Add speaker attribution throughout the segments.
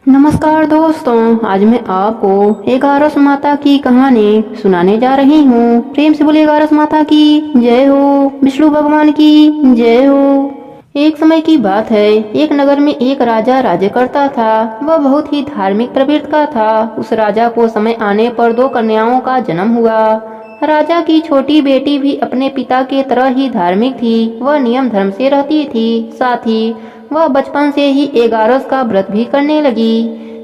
Speaker 1: नमस्कार दोस्तों, आज मैं आपको एक आरस माता की कहानी सुनाने जा रही हूँ। प्रेम से बोलिए आरस माता की जय हो, विष्णु भगवान की जय हो। एक समय की बात है, एक नगर में एक राजा राज्य करता था। वह बहुत ही धार्मिक प्रवृत्ति का था। उस राजा को समय आने पर दो कन्याओं का जन्म हुआ। राजा की छोटी बेटी भी अपने पिता के तरह ही धार्मिक थी। वह नियम धर्म से रहती थी। साथ ही वह बचपन से ही एगारस का व्रत भी करने लगी।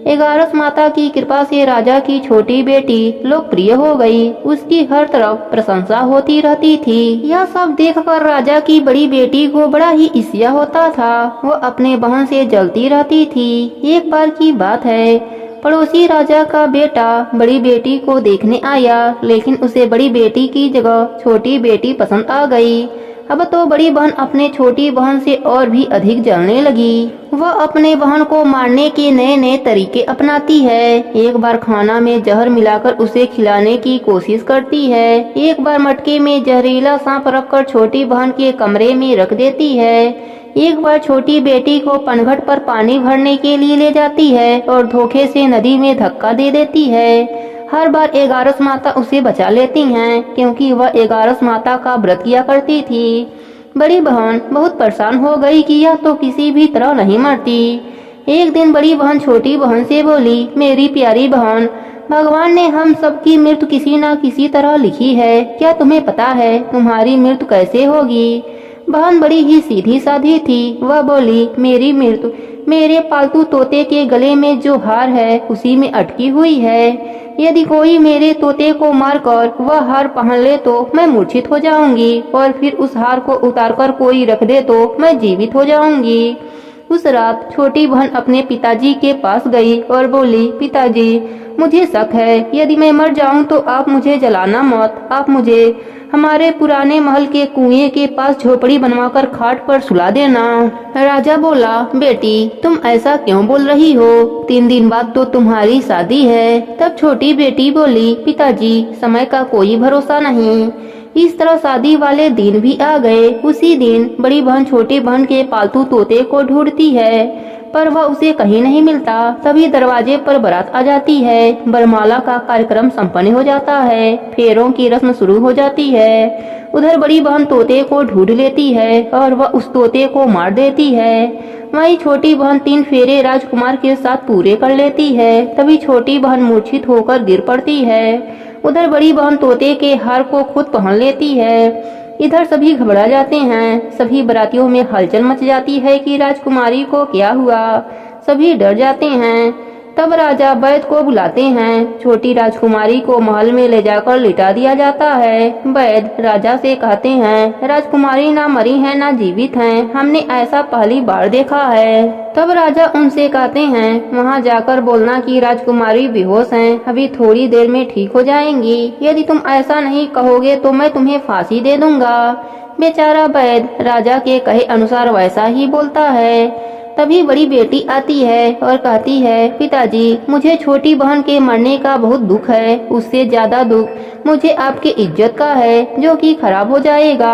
Speaker 1: एगारस माता की कृपा से राजा की छोटी बेटी लोकप्रिय हो गई। उसकी हर तरफ प्रशंसा होती रहती थी। यह सब देखकर राजा की बड़ी बेटी को बड़ा ही ईर्ष्या होता था। वह अपने बहन से जलती रहती थी। एक बार की बात है, पड़ोसी राजा का बेटा बड़ी बेटी को देखने आया, लेकिन उसे बड़ी बेटी की जगह छोटी बेटी पसंद आ गई। अब तो बड़ी बहन अपने छोटी बहन से और भी अधिक जलने लगी। वह अपने बहन को मारने के नए नए तरीके अपनाती है। एक बार खाना में जहर मिलाकर उसे खिलाने की कोशिश करती है। एक बार मटके में जहरीला सांप रखकर छोटी बहन के कमरे में रख देती है। एक बार छोटी बेटी को पनघट पर पानी भरने के लिए ले जाती है और धोखे से नदी में धक्का दे देती है। हर बार एगारस माता उसे बचा लेती हैं, क्योंकि वह एगारस माता का व्रत किया करती थी। बड़ी बहन बहुत परेशान हो गई कि यह तो किसी भी तरह नहीं मरती। एक दिन बड़ी बहन छोटी बहन से बोली, मेरी प्यारी बहन, भगवान ने हम सबकी मृत्यु किसी न किसी तरह लिखी है। क्या तुम्हें पता है तुम्हारी मृत्यु कैसे होगी? बहन बड़ी ही सीधी साधी थी। वह बोली, मेरी मृत्यु मेरे पालतू तोते के गले में जो हार है उसी में अटकी हुई है। यदि कोई मेरे तोते को मारकर वह हार पहन ले तो मैं मूर्छित हो जाऊंगी, और फिर उस हार को उतारकर कोई रख दे तो मैं जीवित हो जाऊंगी। उस रात छोटी बहन अपने पिताजी के पास गई और बोली, पिताजी, मुझे शक है, यदि मैं मर जाऊं तो आप मुझे जलाना मत। आप मुझे हमारे पुराने महल के कुएं के पास झोपड़ी बनवाकर खाट पर सुला देना। राजा बोला, बेटी, तुम ऐसा क्यों बोल रही हो? 3 दिन बाद तो तुम्हारी शादी है। तब छोटी बेटी बोली, पिताजी, समय का कोई भरोसा नहीं। इस तरह शादी वाले दिन भी आ गए। उसी दिन बड़ी बहन छोटी बहन के पालतू तोते को ढूंढती है, पर वह उसे कहीं नहीं मिलता। तभी दरवाजे पर बारात आ जाती है। बरमाला का कार्यक्रम संपन्न हो जाता है। फेरों की रस्म शुरू हो जाती है। उधर बड़ी बहन तोते को ढूंढ लेती है और वह उस तोते को मार देती है। वहीं छोटी बहन 3 फेरे राजकुमार के साथ पूरे कर लेती है। तभी छोटी बहन मूर्छित होकर गिर पड़ती है। उधर बड़ी बहन तोते के हार को खुद पहन लेती है। इधर सभी घबरा जाते हैं। सभी बारातियों में हलचल मच जाती है कि राजकुमारी को क्या हुआ। सभी डर जाते हैं। तब राजा वैद्य को बुलाते हैं। छोटी राजकुमारी को महल में ले जाकर लिटा दिया जाता है। वैद्य राजा से कहते हैं, राजकुमारी ना मरी है ना जीवित हैं। हमने ऐसा पहली बार देखा है। तब राजा उनसे कहते हैं, वहां जाकर बोलना कि राजकुमारी बेहोश हैं, अभी थोड़ी देर में ठीक हो जाएंगी। यदि तुम ऐसा नहीं कहोगे तो मैं तुम्हें फांसी दे दूंगा। बेचारा वैद्य राजा के कहे अनुसार वैसा ही बोलता है। तभी बड़ी बेटी आती है और कहती है, पिताजी, मुझे छोटी बहन के मरने का बहुत दुख है। उससे ज्यादा दुख मुझे आपकी इज्जत का है, जो कि खराब हो जाएगा।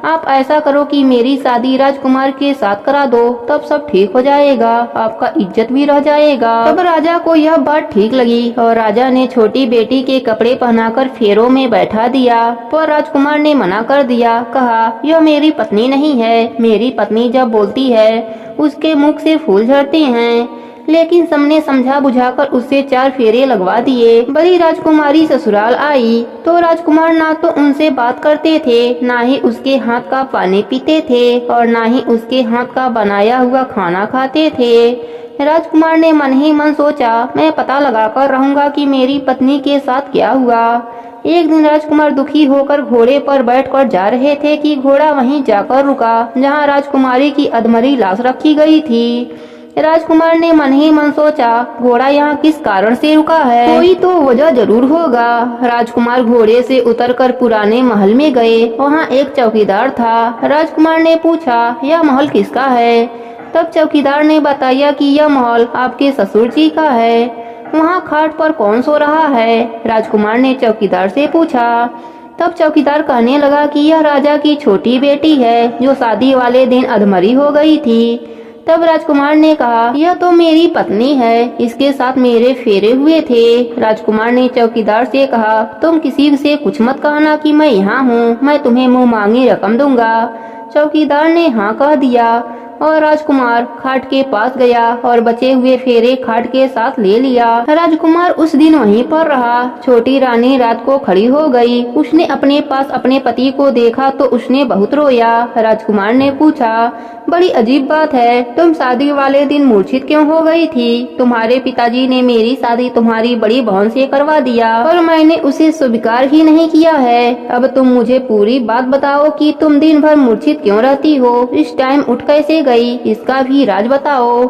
Speaker 1: आप ऐसा करो कि मेरी शादी राजकुमार के साथ करा दो, तब सब ठीक हो जाएगा। आपका इज्जत भी रह जाएगा। तब राजा को यह बात ठीक लगी और राजा ने छोटी बेटी के कपड़े पहनाकर फेरों में बैठा दिया। पर राजकुमार ने मना कर दिया। कहा, यह मेरी पत्नी नहीं है। मेरी पत्नी जब बोलती है उसके मुख से फूल झड़ते हैं। लेकिन सबने समझा बुझाकर उससे 4 फेरे लगवा दिए। बड़ी राजकुमारी ससुराल आई तो राजकुमार ना तो उनसे बात करते थे, ना ही उसके हाथ का पानी पीते थे, और ना ही उसके हाथ का बनाया हुआ खाना खाते थे। राजकुमार ने मन ही मन सोचा, मैं पता लगाकर रहूंगा कि मेरी पत्नी के साथ क्या हुआ। एक दिन राजकुमार दुखी होकर घोड़े पर बैठकर जा रहे थे कि घोड़ा वहीं जाकर रुका जहां राजकुमारी की अधमरी लाश रखी गई थी। राजकुमार ने मन ही मन सोचा, घोड़ा यहाँ किस कारण से रुका है? कोई तो वजह जरूर होगा। राजकुमार घोड़े से उतरकर पुराने महल में गए। वहाँ एक चौकीदार था। राजकुमार ने पूछा, यह महल किसका है? तब चौकीदार ने बताया कि यह महल आपके ससुर जी का है। वहाँ खाट पर कौन सो रहा है? राजकुमार ने चौकीदार से पूछा। तब चौकीदार कहने लगा कि यह राजा की छोटी बेटी है, जो शादी वाले दिन अधमरी हो गई थी। तब राजकुमार ने कहा, यह तो मेरी पत्नी है, इसके साथ मेरे फेरे हुए थे। राजकुमार ने चौकीदार से कहा, तुम किसी से कुछ मत कहना कि मैं यहाँ हूँ, मैं तुम्हें मुँह मांगी रकम दूंगा। चौकीदार ने हाँ कह दिया और राजकुमार खाट के पास गया और बचे हुए फेरे खाट के साथ ले लिया। राजकुमार उस दिन वहीं पर रहा। छोटी रानी रात को खड़ी हो गई। उसने अपने पास अपने पति को देखा तो उसने बहुत रोया। राजकुमार ने पूछा, बड़ी अजीब बात है, तुम शादी वाले दिन मूर्छित क्यों हो गई थी? तुम्हारे पिताजी ने मेरी शादी तुम्हारी बड़ी बहन से करवा दिया और मैंने उसे स्वीकार ही नहीं किया है। अब तुम मुझे पूरी बात बताओ कि तुम दिन भर मूर्छित क्यों रहती हो? इस टाइम उठ कैसे गई, इसका भी राज बताओ।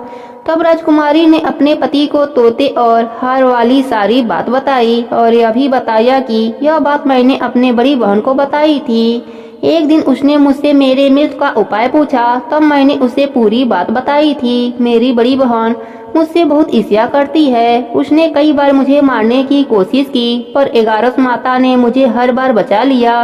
Speaker 1: तब राजकुमारी ने अपने पति को तोते और हार वाली सारी बात बताई और यह भी बताया कि यह बात मैंने अपने बड़ी बहन को बताई थी। एक दिन उसने मुझसे मेरे मृत्यु का उपाय पूछा, तब मैंने उसे पूरी बात बताई थी। मेरी बड़ी बहन मुझसे बहुत ईर्ष्या करती है। उसने कई बार मुझे मारने की कोशिश की पर 11 माता ने मुझे हर बार बचा लिया।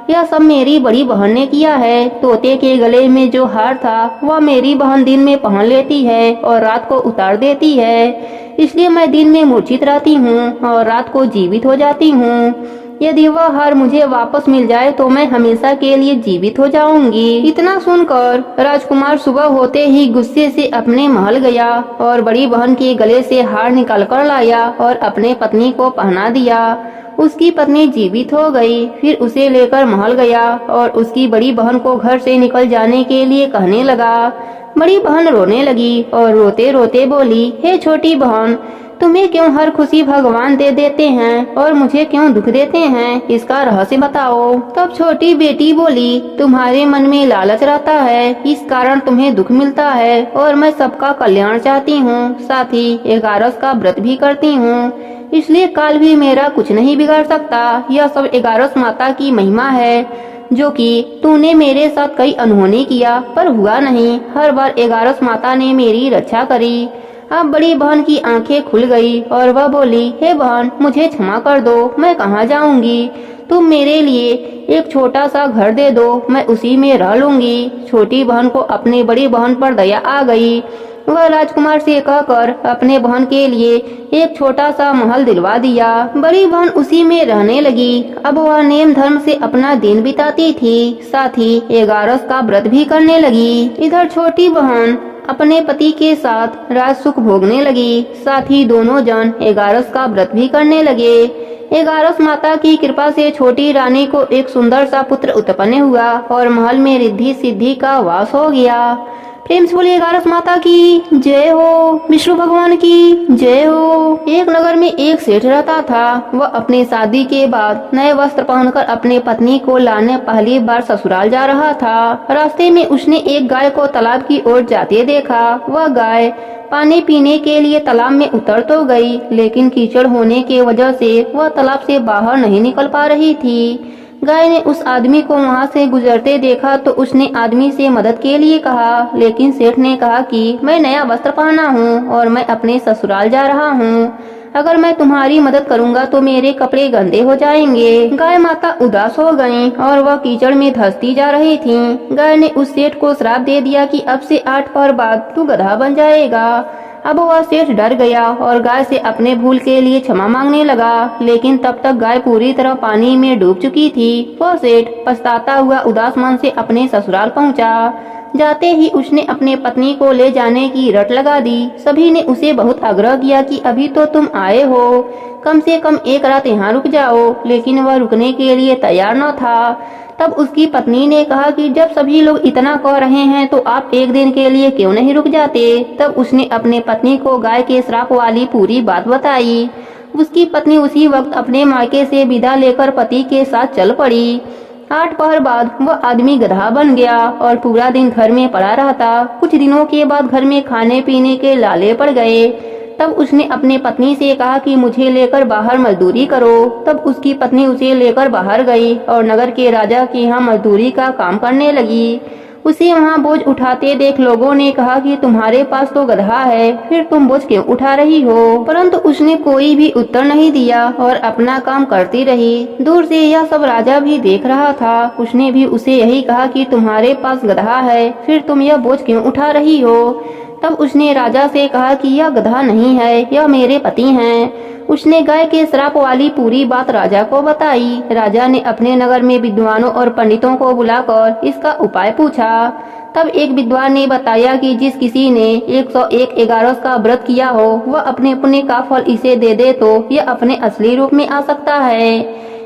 Speaker 1: यह सब मेरी बड़ी बहन ने किया है। तोते के गले में जो हार था वह मेरी बहन दिन में पहन लेती है और रात को उतार देती है। इसलिए मैं दिन में मूर्छित रहती हूँ और रात को जीवित हो जाती हूँ। यदि वह हार मुझे वापस मिल जाए तो मैं हमेशा के लिए जीवित हो जाऊंगी। इतना सुनकर राजकुमार सुबह होते ही गुस्से से अपने महल गया और बड़ी बहन के गले से हार निकाल कर लाया और अपने पत्नी को पहना दिया। उसकी पत्नी जीवित हो गई। फिर उसे लेकर महल गया और उसकी बड़ी बहन को घर से निकल जाने के लिए कहने लगा। बड़ी बहन रोने लगी और रोते रोते बोली, हे छोटी बहन, तुम्हें क्यों हर खुशी भगवान दे देते हैं और मुझे क्यों दुख देते हैं? इसका रहस्य बताओ। तब छोटी बेटी बोली, तुम्हारे मन में लालच रहता है, इस कारण तुम्हें दुख मिलता है और मैं सबका कल्याण चाहती हूँ, साथ ही 11 का व्रत भी करती हूँ, इसलिए काल भी मेरा कुछ नहीं बिगाड़ सकता। यह सब 11 माता की महिमा है, जो कि तूने मेरे साथ कई अनहोनी किया पर हुआ नहीं। हर बार 11 माता ने मेरी रक्षा करी। अब बड़ी बहन की आंखें खुल गई और वह बोली, हे बहन, मुझे क्षमा कर दो, मैं कहाँ जाऊंगी? तुम मेरे लिए एक छोटा सा घर दे दो, मैं उसी में रह लूंगी। छोटी बहन को अपनी बड़ी बहन पर दया आ गई। वह राजकुमार से कहकर अपने बहन के लिए एक छोटा सा महल दिलवा दिया। बड़ी बहन उसी में रहने लगी। अब वह नेम धर्म से अपना दिन बिताती थी, साथ ही 11 का व्रत भी करने लगी। इधर छोटी बहन अपने पति के साथ राज सुख भोगने लगी, साथ ही दोनों जन 11 का व्रत भी करने लगे। 11 माता की कृपा से छोटी रानी को एक सुंदर सा पुत्र उत्पन्न हुआ और महल में रिद्धि सिद्धि का वास हो गया। प्रेम से बोलिए 11 माता की जय हो, विष्णु भगवान की जय हो। एक नगर में एक सेठ रहता था। वह अपनी शादी के बाद नए वस्त्र पहनकर अपने पत्नी को लाने पहली बार ससुराल जा रहा था। रास्ते में उसने एक गाय को तालाब की ओर जाते देखा। वह गाय पानी पीने के लिए तालाब में उतर तो गई, लेकिन कीचड़ होने की वजह से वह तालाब से बाहर नहीं निकल पा रही थी। गाय ने उस आदमी को वहां से गुजरते देखा तो उसने आदमी से मदद के लिए कहा, लेकिन सेठ ने कहा कि मैं नया वस्त्र पहना हूँ और मैं अपने ससुराल जा रहा हूँ। अगर मैं तुम्हारी मदद करूँगा तो मेरे कपड़े गंदे हो जाएंगे। गाय माता उदास हो गईं और वह कीचड़ में धंसती जा रही थीं। गाय ने उस सेठ को श्राप दे दिया कि अब से 8 पहर बाद तू गधा बन जाएगा। अब वह सेठ डर गया और गाय से अपने भूल के लिए क्षमा मांगने लगा, लेकिन तब तक गाय पूरी तरह पानी में डूब चुकी थी। वह सेठ पछताता हुआ उदास मन से अपने ससुराल पहुंचा। जाते ही उसने अपने पत्नी को ले जाने की रट लगा दी। सभी ने उसे बहुत आग्रह किया कि अभी तो तुम आए हो, कम से कम एक रात यहाँ रुक जाओ, लेकिन वह रुकने के लिए तैयार न था। तब उसकी पत्नी ने कहा कि जब सभी लोग इतना कह रहे हैं तो आप एक दिन के लिए क्यों नहीं रुक जाते। तब उसने अपने पत्नी को गाय के श्राप वाली पूरी बात बताई। उसकी पत्नी उसी वक्त अपने मायके से विदा लेकर पति के साथ चल पड़ी। 8 पहर बाद वह आदमी गधा बन गया और पूरा दिन घर में पड़ा रहता। कुछ दिनों के बाद घर में खाने पीने के लाले पड़ गए। तब उसने अपने पत्नी से कहा कि मुझे लेकर बाहर मजदूरी करो। तब उसकी पत्नी उसे लेकर बाहर गई और नगर के राजा के यहाँ मजदूरी का काम करने लगी। उसे वहाँ बोझ उठाते देख लोगों ने कहा कि तुम्हारे पास तो गधा है, फिर तुम बोझ क्यों उठा रही हो? परंतु उसने कोई भी उत्तर नहीं दिया और अपना काम करती रही। दूर से यह सब राजा भी देख रहा था। उसने भी उसे यही कहा कि तुम्हारे पास गधा है, फिर तुम यह बोझ क्यों उठा रही हो? तब उसने राजा से कहा कि यह गधा नहीं है, यह मेरे पति हैं। उसने गाय के श्राप वाली पूरी बात राजा को बताई। राजा ने अपने नगर में विद्वानों और पंडितों को बुलाकर इसका उपाय पूछा। तब एक विद्वान ने बताया कि जिस किसी ने 101 एगारस का व्रत किया हो, वह अपने पुण्य का फल इसे दे दे तो यह अपने असली रूप में आ सकता है।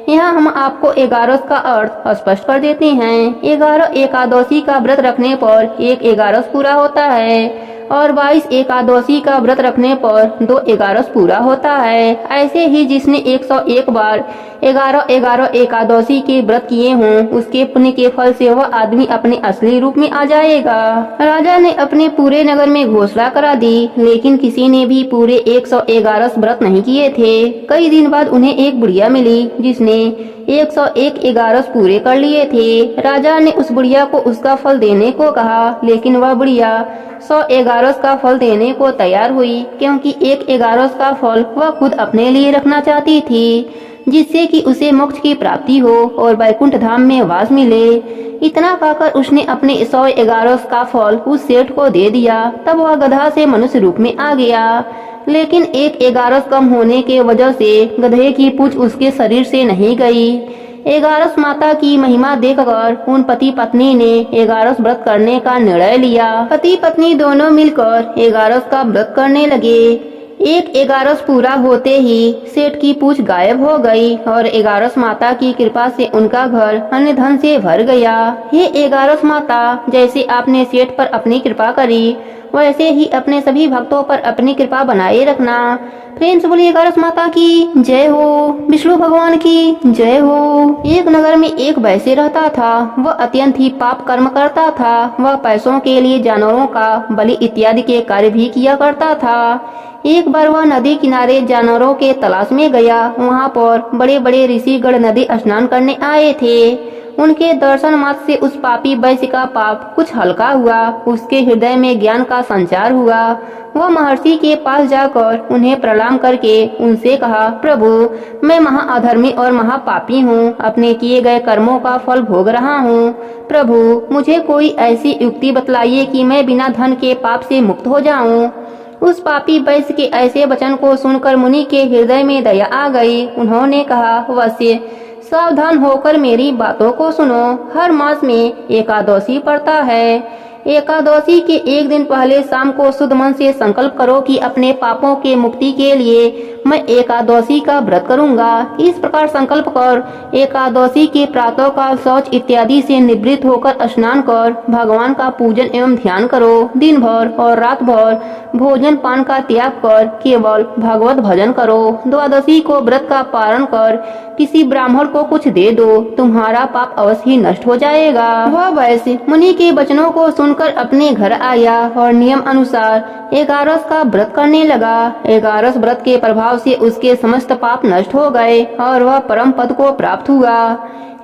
Speaker 1: यहाँ हम आपको एगारस का अर्थ स्पष्ट कर देते हैं। 11 एकादशी का व्रत रखने पर 1 एगारस पूरा होता है और 22 एकादशी का व्रत रखने पर 2 एगारस पूरा होता है। ऐसे ही जिसने 101 बार 11 एकादशी के व्रत किए हों, उसके पुण्य के फल से वह आदमी अपने असली रूप में आ जाएगा। राजा ने अपने पूरे नगर में घोषणा करा दी, लेकिन किसी ने भी पूरे 111 व्रत नहीं किए थे। कई दिन बाद उन्हें एक बुढ़िया मिली जिसने 101 एगारस पूरे कर लिए थे। राजा ने उस बुढ़िया को उसका फल देने को कहा, लेकिन वह बुढ़िया 100 एगारस का फल देने को तैयार हुई, क्योंकि 1 एगारस का फल वह खुद अपने लिए रखना चाहती थी, जिससे कि उसे मोक्ष की प्राप्ति हो और वैकुंठ धाम में वास मिले। इतना पाकर उसने अपने 100 एगारस का फल उस सेठ को दे दिया। तब वह गधा से मनुष्य रूप में आ गया, लेकिन 1 एगारस कम होने के वजह से गधे की पूंछ उसके शरीर से नहीं गई। एगारस माता की महिमा देखकर उन पति पत्नी ने एगारस व्रत करने का निर्णय लिया। पति पत्नी दोनों मिलकर एगारस का व्रत करने लगे। 1 एगारस पूरा होते ही सेठ की पूंछ गायब हो गई और एगारस माता की कृपा से उनका घर अन्य धन से भर गया। हे एगारस माता, जैसे आपने सेठ पर अपनी कृपा करी, वैसे ही अपने सभी भक्तों पर अपनी कृपा बनाए रखना। प्रेम से बोलिए एगारस माता की जय हो, विष्णु भगवान की जय हो। एक नगर में एक वैश्य रहता था। वह अत्यंत ही पाप कर्म करता था। वह पैसों के लिए जानवरों का बलि इत्यादि के कार्य भी किया करता था। एक बार वह नदी किनारे जानवरों के तलाश में गया। वहाँ पर बड़े बड़े ऋषिगण नदी स्नान करने आए थे। उनके दर्शन मात्र से उस पापी वैश्य का पाप कुछ हल्का हुआ। उसके हृदय में ज्ञान का संचार हुआ। वह महर्षि के पास जाकर उन्हें प्रणाम करके उनसे कहा, प्रभु, मैं महाअधर्मी और महापापी हूँ। अपने किए गए कर्मों का फल भोग रहा हूँ। प्रभु, मुझे कोई ऐसी युक्ति बतलाइए कि मैं बिना धन के पाप से मुक्त हो जाऊँ। उस पापी वैश्य के ऐसे वचन को सुनकर मुनि के हृदय में दया आ गई। उन्होंने कहा, वैश्य, सावधान होकर मेरी बातों को सुनो। हर मास में एकादशी पड़ता है। एकादशी के एक दिन पहले शाम को शुद्ध मन से संकल्प करो कि अपने पापों के मुक्ति के लिए मैं एकादशी का व्रत करूंगा। इस प्रकार संकल्प कर एकादशी के प्रातः काल शौच इत्यादि से निवृत्त होकर स्नान कर भगवान का पूजन एवं ध्यान करो। दिन भर और रात भर भोजन पान का त्याग कर केवल भगवत भजन करो। द्वादशी को व्रत का पारण कर किसी ब्राह्मण को कुछ दे दो, तुम्हारा पाप अवश्य ही नष्ट हो जाएगा। वह वैश्य मुनि के वचनों को सुनकर अपने घर आया और नियम अनुसार एगारस का व्रत करने लगा। एगारस व्रत के प्रभाव से उसके समस्त पाप नष्ट हो गए और वह परम पद को प्राप्त हुआ।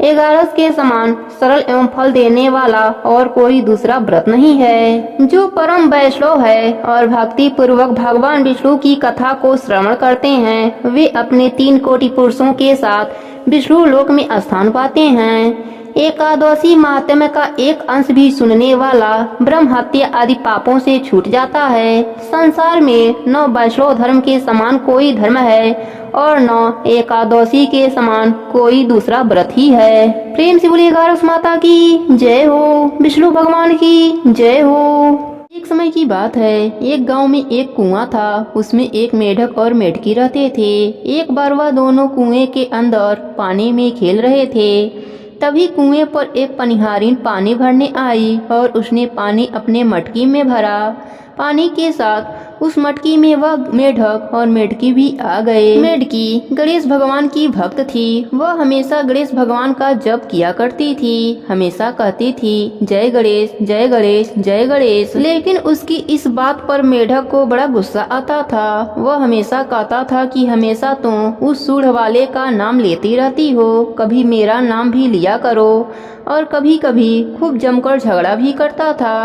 Speaker 1: एगारस के समान सरल एवं फल देने वाला और कोई दूसरा व्रत नहीं है। जो परम वैष्णव है और भक्ति पूर्वक भगवान विष्णु की कथा को श्रवण करते हैं, वे अपने 3 कोटि पुरुषों के साथ विष्णु लोक में स्थान पाते हैं। एकादशी महात्म्य का एक अंश भी सुनने वाला ब्रह्म हत्या आदि पापों से छूट जाता है। संसार में न वैष्णव धर्म के समान कोई धर्म है और न एकादशी के समान कोई दूसरा व्रत ही है। प्रेम से बोलिए एगारस माता की जय हो, विष्णु भगवान की जय हो। एक समय की बात है, एक गांव में एक कुआं था। उसमें एक मेढक और मेढकी रहते थे। एक बार वह दोनों कुएं के अंदर पानी में खेल रहे थे। तभी कुएं पर एक पनिहारिन पानी भरने आई और उसने पानी अपने मटकी में भरा। पानी के साथ उस मटकी में वह मेढक और मेढकी भी आ गए। मेढकी गणेश भगवान की भक्त थी। वह हमेशा गणेश भगवान का जप किया करती थी। हमेशा कहती थी जय गणेश जय गणेश जय गणेश। लेकिन उसकी इस बात पर मेढक को बड़ा गुस्सा आता था। वह हमेशा कहता था कि हमेशा तुम उस सूढ़ वाले का नाम लेती रहती हो, कभी मेरा नाम भी लिया करो। और कभी कभी खूब जमकर झगड़ा भी करता था।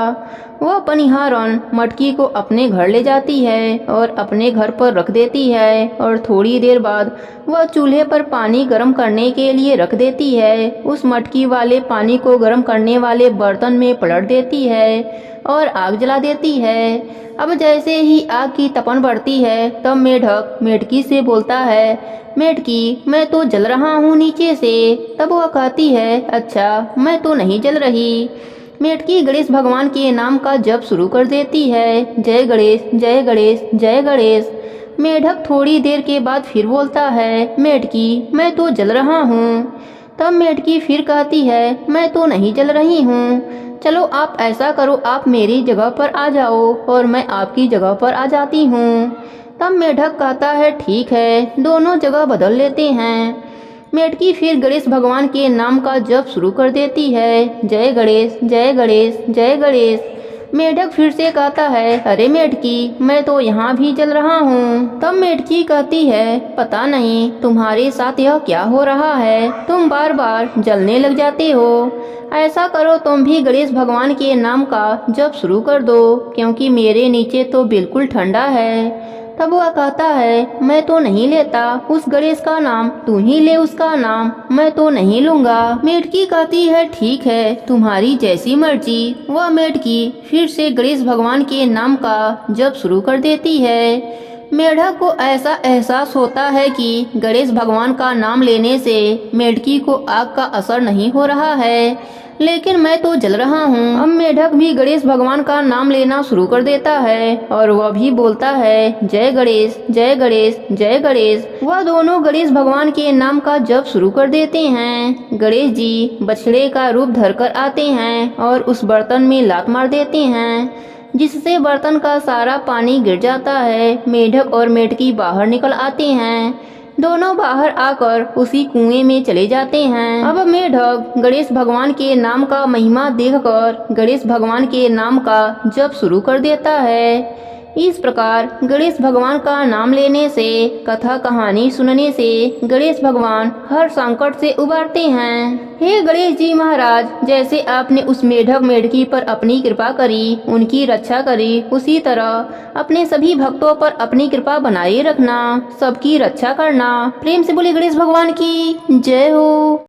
Speaker 1: वह पनिहारन मटकी को अपने घर ले जाती है और अपने घर पर रख देती है और थोड़ी देर बाद वह चूल्हे पर पानी गर्म करने के लिए रख देती है। उस मटकी वाले पानी को गर्म करने वाले बर्तन में पलट देती है और आग जला देती है। अब जैसे ही आग की तपन बढ़ती है तब मेढक मेढकी से बोलता है, मेढकी मैं तो जल रहा हूँ नीचे से। तब वह कहती है, अच्छा मैं तो नहीं जल रही। मेढकी गणेश भगवान के नाम का जप शुरू कर देती है, जय गणेश जय गणेश जय गणेश। मेढक थोड़ी देर के बाद फिर बोलता है, मेढकी मैं तो जल रहा हूँ। तब मेढकी फिर कहती है, मैं तो नहीं जल रही हूँ। चलो आप ऐसा करो, आप मेरी जगह पर आ जाओ और मैं आपकी जगह पर आ जाती हूँ। तब मेढक कहता है, ठीक है। दोनों जगह बदल लेते हैं। मेढकी फिर गणेश भगवान के नाम का जप शुरू कर देती है, जय गणेश जय गणेश जय गणेश। मेढक फिर से कहता है, अरे मेढकी मैं तो यहाँ भी जल रहा हूँ। तब मेढकी कहती है, पता नहीं तुम्हारे साथ यह क्या हो रहा है, तुम बार बार जलने लग जाते हो। ऐसा करो तुम भी गणेश भगवान के नाम का जप शुरू कर दो, क्योंकि मेरे नीचे तो बिल्कुल ठंडा है। तब वह कहता है, मैं तो नहीं लेता उस गणेश का नाम, तू ही ले उसका नाम, मैं तो नहीं लूंगा। मेढकी कहती है, ठीक है तुम्हारी जैसी मर्जी। वह मेढकी फिर से गणेश भगवान के नाम का जप शुरू कर देती है। मेढक को ऐसा एहसास होता है कि गणेश भगवान का नाम लेने से मेढकी को आग का असर नहीं हो रहा है, लेकिन मैं तो जल रहा हूँ। अब मेढक भी गणेश भगवान का नाम लेना शुरू कर देता है और वह भी बोलता है, जय गणेश जय गणेश जय गणेश। वह दोनों गणेश भगवान के नाम का जप शुरू कर देते हैं। गणेश जी बछड़े का रूप धरकर आते हैं और उस बर्तन में लात मार देते हैं, जिससे बर्तन का सारा पानी गिर जाता है। मेढक और मेढकी बाहर निकल आते हैं। दोनों बाहर आकर उसी कुएं में चले जाते हैं। अब मेढक गणेश भगवान के नाम का महिमा देखकर गणेश भगवान के नाम का जप शुरू कर देता है। इस प्रकार गणेश भगवान का नाम लेने से, कथा कहानी सुनने से गणेश भगवान हर संकट से उबारते हैं। हे गणेश जी महाराज, जैसे आपने उस मेढक मेढकी पर अपनी कृपा करी, उनकी रक्षा करी, उसी तरह अपने सभी भक्तों पर अपनी कृपा बनाए रखना, सबकी रक्षा करना। प्रेम से बोले गणेश भगवान की जय हो।